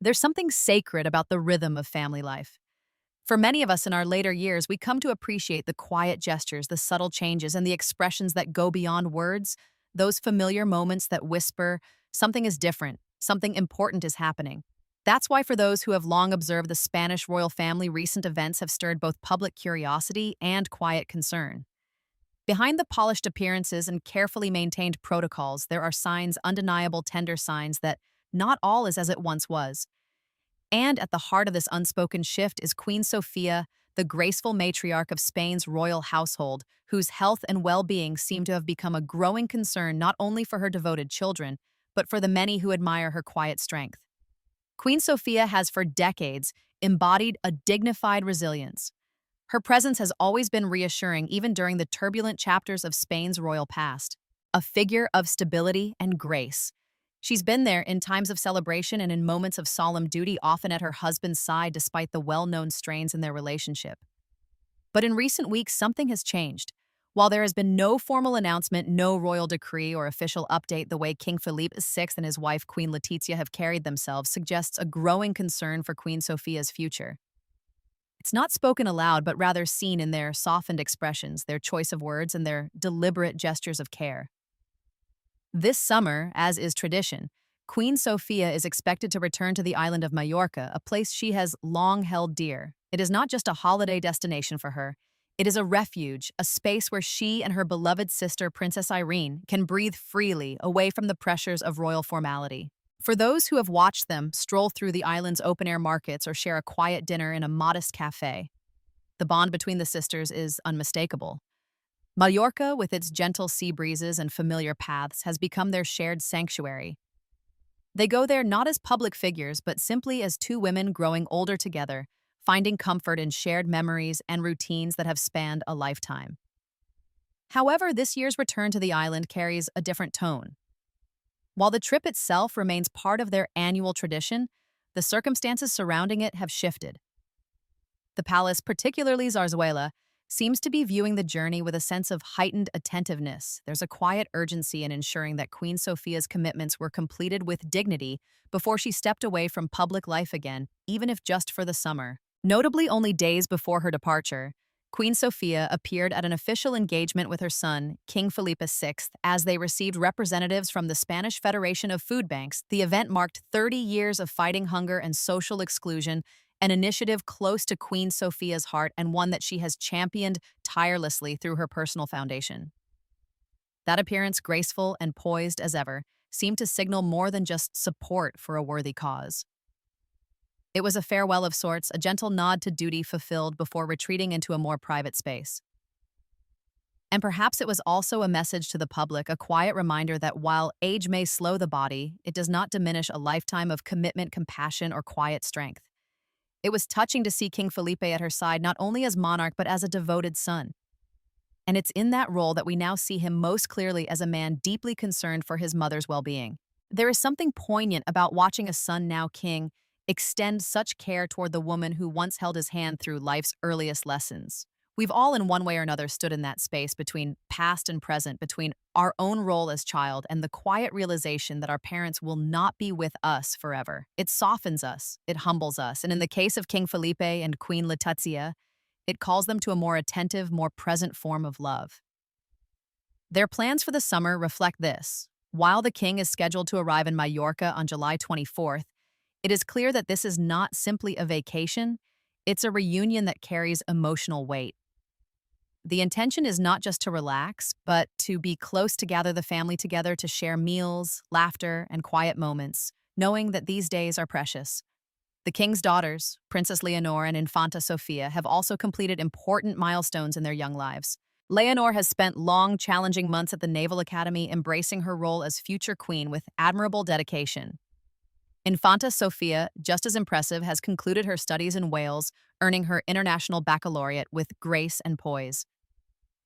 There's something sacred about the rhythm of family life. For many of us in our later years, we come to appreciate the quiet gestures, the subtle changes, and the expressions that go beyond words, those familiar moments that whisper, something is different, something important is happening. That's why, for those who have long observed the Spanish royal family, recent events have stirred both public curiosity and quiet concern. Behind the polished appearances and carefully maintained protocols, there are signs, undeniable tender signs that not all is as it once was. And at the heart of this unspoken shift is Queen Sofia, the graceful matriarch of Spain's royal household, whose health and well-being seem to have become a growing concern not only for her devoted children, but for the many who admire her quiet strength. Queen Sofia has for decades embodied a dignified resilience. Her presence has always been reassuring even during the turbulent chapters of Spain's royal past, a figure of stability and grace. She's been there in times of celebration and in moments of solemn duty, often at her husband's side despite the well-known strains in their relationship. But in recent weeks, something has changed. While there has been no formal announcement, no royal decree or official update, the way King Felipe VI and his wife Queen Letizia have carried themselves suggests a growing concern for Queen Sofia's future. It's not spoken aloud, but rather seen in their softened expressions, their choice of words, and their deliberate gestures of care. This summer, as is tradition, Queen Sofia is expected to return to the island of Majorca, a place she has long held dear. It is not just a holiday destination for her. It is a refuge, a space where she and her beloved sister, Princess Irene, can breathe freely away from the pressures of royal formality. For those who have watched them stroll through the island's open-air markets or share a quiet dinner in a modest cafe, the bond between the sisters is unmistakable. Mallorca, with its gentle sea breezes and familiar paths, has become their shared sanctuary. They go there not as public figures, but simply as two women growing older together, finding comfort in shared memories and routines that have spanned a lifetime. However, this year's return to the island carries a different tone. While the trip itself remains part of their annual tradition, the circumstances surrounding it have shifted. The palace, particularly Zarzuela, seems to be viewing the journey with a sense of heightened attentiveness. There's a quiet urgency in ensuring that Queen Sofia's commitments were completed with dignity before she stepped away from public life again, even if just for the summer. Notably, only days before her departure, Queen Sofia appeared at an official engagement with her son, King Felipe VI, as they received representatives from the Spanish Federation of Food Banks. The event marked 30 years of fighting hunger and social exclusion, an initiative close to Queen Sofia's heart and one that she has championed tirelessly through her personal foundation. That appearance, graceful and poised as ever, seemed to signal more than just support for a worthy cause. It was a farewell of sorts, a gentle nod to duty fulfilled before retreating into a more private space. And perhaps it was also a message to the public, a quiet reminder that while age may slow the body, it does not diminish a lifetime of commitment, compassion, or quiet strength. It was touching to see King Felipe at her side not only as monarch but as a devoted son. And it's in that role that we now see him most clearly as a man deeply concerned for his mother's well-being. There is something poignant about watching a son, now king, extend such care toward the woman who once held his hand through life's earliest lessons. We've all in one way or another stood in that space between past and present, between our own role as child and the quiet realization that our parents will not be with us forever. It softens us, it humbles us, and in the case of King Felipe and Queen Letizia, it calls them to a more attentive, more present form of love. Their plans for the summer reflect this. While the king is scheduled to arrive in Majorca on July 24th, it is clear that this is not simply a vacation, it's a reunion that carries emotional weight. The intention is not just to relax, but to be close, to gather the family together, to share meals, laughter, and quiet moments, knowing that these days are precious. The king's daughters, Princess Leonor and Infanta Sofia, have also completed important milestones in their young lives. Leonor has spent long, challenging months at the Naval Academy, embracing her role as future queen with admirable dedication. Infanta Sofia, just as impressive, has concluded her studies in Wales, earning her international baccalaureate with grace and poise.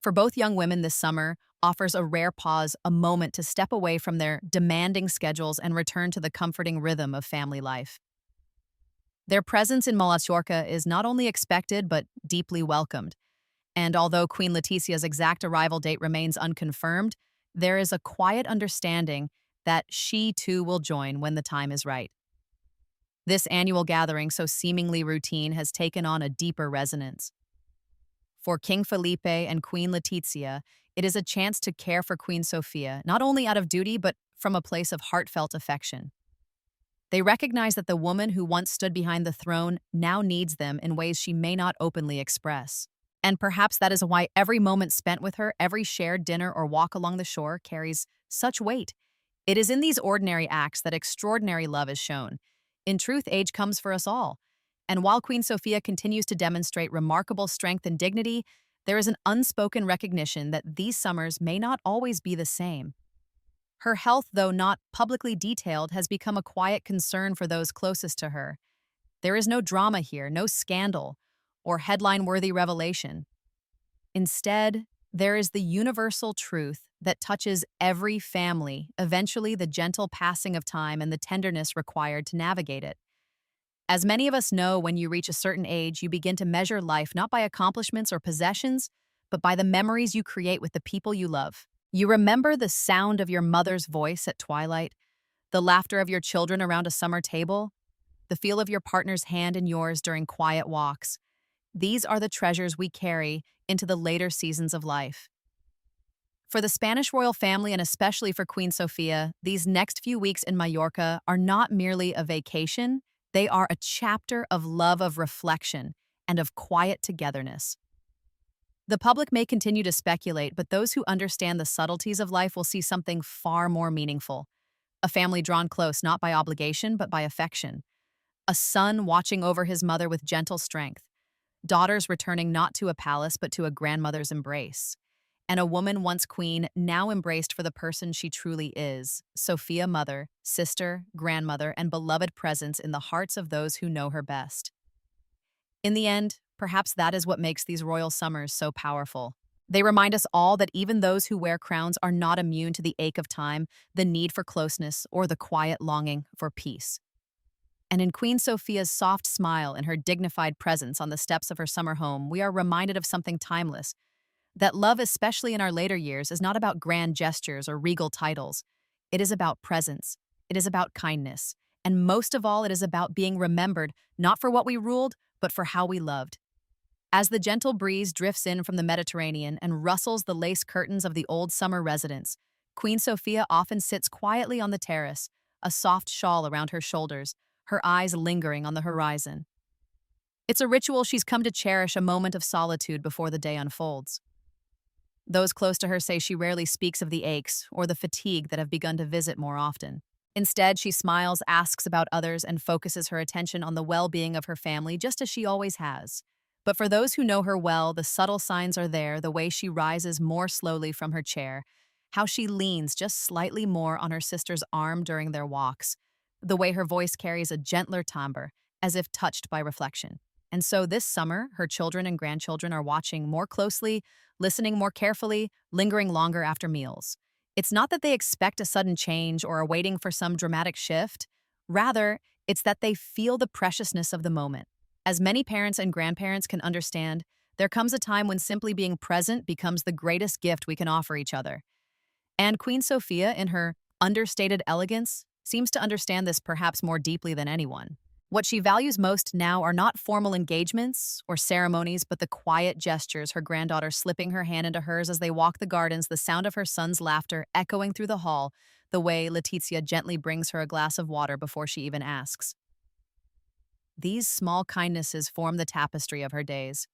For both young women, this summer offers a rare pause, a moment to step away from their demanding schedules and return to the comforting rhythm of family life. Their presence in Mallorca is not only expected but deeply welcomed. And although Queen Letizia's exact arrival date remains unconfirmed, there is a quiet understanding that she too will join when the time is right. This annual gathering, so seemingly routine, has taken on a deeper resonance. For King Felipe and Queen Letizia, it is a chance to care for Queen Sofia, not only out of duty, but from a place of heartfelt affection. They recognize that the woman who once stood behind the throne now needs them in ways she may not openly express. And perhaps that is why every moment spent with her, every shared dinner or walk along the shore, carries such weight. It is in these ordinary acts that extraordinary love is shown. In truth, age comes for us all. And while Queen Sofia continues to demonstrate remarkable strength and dignity, there is an unspoken recognition that these summers may not always be the same. Her health, though not publicly detailed, has become a quiet concern for those closest to her. There is no drama here, no scandal, or headline-worthy revelation. Instead, there is the universal truth that touches every family, eventually the gentle passing of time and the tenderness required to navigate it. As many of us know, when you reach a certain age, you begin to measure life not by accomplishments or possessions, but by the memories you create with the people you love. You remember the sound of your mother's voice at twilight, the laughter of your children around a summer table, the feel of your partner's hand in yours during quiet walks. These are the treasures we carry into the later seasons of life. For the Spanish royal family, and especially for Queen Sofia, these next few weeks in Mallorca are not merely a vacation, they are a chapter of love, of reflection, and of quiet togetherness. The public may continue to speculate, but those who understand the subtleties of life will see something far more meaningful. A family drawn close not by obligation, but by affection. A son watching over his mother with gentle strength. Daughters returning not to a palace, but to a grandmother's embrace. And a woman once queen, now embraced for the person she truly is, Sofia, mother, sister, grandmother, and beloved presence in the hearts of those who know her best. In the end, perhaps that is what makes these royal summers so powerful. They remind us all that even those who wear crowns are not immune to the ache of time, the need for closeness, or the quiet longing for peace. And in Queen Sofia's soft smile and her dignified presence on the steps of her summer home, we are reminded of something timeless. That love, especially in our later years, is not about grand gestures or regal titles. It is about presence. It is about kindness. And most of all, it is about being remembered, not for what we ruled, but for how we loved. As the gentle breeze drifts in from the Mediterranean and rustles the lace curtains of the old summer residence, Queen Sofia often sits quietly on the terrace, a soft shawl around her shoulders, her eyes lingering on the horizon. It's a ritual she's come to cherish, a moment of solitude before the day unfolds. Those close to her say she rarely speaks of the aches or the fatigue that have begun to visit more often. Instead, she smiles, asks about others, and focuses her attention on the well-being of her family, just as she always has. But for those who know her well, the subtle signs are there, the way she rises more slowly from her chair, how she leans just slightly more on her sister's arm during their walks, the way her voice carries a gentler timbre, as if touched by reflection. And so this summer, her children and grandchildren are watching more closely, listening more carefully, lingering longer after meals. It's not that they expect a sudden change or are waiting for some dramatic shift. Rather, it's that they feel the preciousness of the moment. As many parents and grandparents can understand, there comes a time when simply being present becomes the greatest gift we can offer each other. And Queen Sofia, in her understated elegance, seems to understand this perhaps more deeply than anyone. What she values most now are not formal engagements or ceremonies, but the quiet gestures, her granddaughter slipping her hand into hers as they walk the gardens, the sound of her son's laughter echoing through the hall, the way Letizia gently brings her a glass of water before she even asks. These small kindnesses form the tapestry of her days.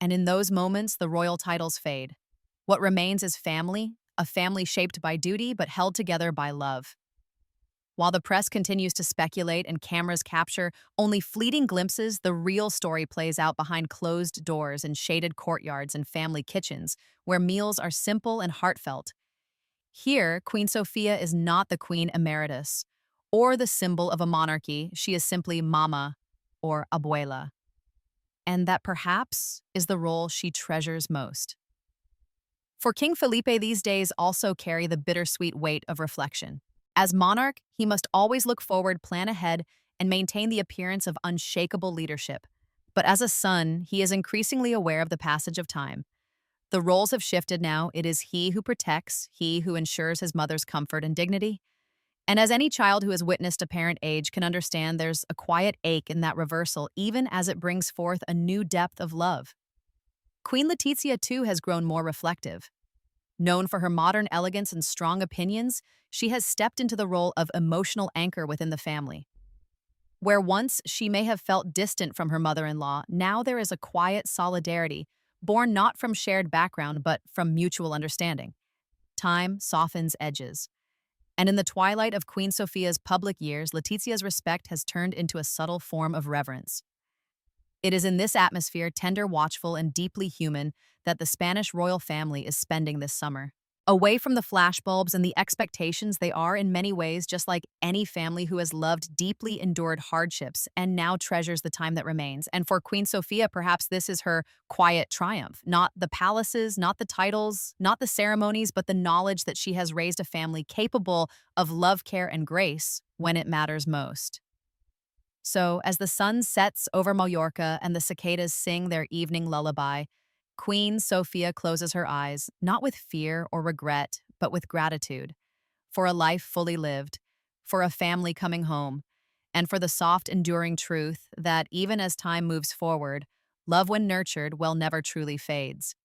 And in those moments, the royal titles fade. What remains is family, a family shaped by duty but held together by love. While the press continues to speculate and cameras capture only fleeting glimpses, the real story plays out behind closed doors in shaded courtyards and family kitchens, where meals are simple and heartfelt. Here, Queen Sofia is not the Queen Emeritus, or the symbol of a monarchy. She is simply Mama, or Abuela. And that perhaps is the role she treasures most. For King Felipe, these days also carry the bittersweet weight of reflection. As monarch, he must always look forward, plan ahead, and maintain the appearance of unshakable leadership. But as a son, he is increasingly aware of the passage of time. The roles have shifted now. It is he who protects, he who ensures his mother's comfort and dignity. And as any child who has witnessed a parent age can understand, there's a quiet ache in that reversal, even as it brings forth a new depth of love. Queen Letizia, too, has grown more reflective. Known for her modern elegance and strong opinions, she has stepped into the role of emotional anchor within the family. Where once she may have felt distant from her mother-in-law, now there is a quiet solidarity, born not from shared background but from mutual understanding. Time softens edges. And in the twilight of Queen Sofia's public years, Letizia's respect has turned into a subtle form of reverence. It is in this atmosphere, tender, watchful, and deeply human, that the Spanish royal family is spending this summer. Away from the flashbulbs and the expectations, they are, in many ways, just like any family who has loved deeply, endured hardships, and now treasures the time that remains. And for Queen Sofia, perhaps this is her quiet triumph. Not the palaces, not the titles, not the ceremonies, but the knowledge that she has raised a family capable of love, care, and grace when it matters most. So, as the sun sets over Mallorca and the cicadas sing their evening lullaby, Queen Sofia closes her eyes, not with fear or regret, but with gratitude, for a life fully lived, for a family coming home, and for the soft, enduring truth that even as time moves forward, love when nurtured well never truly fades.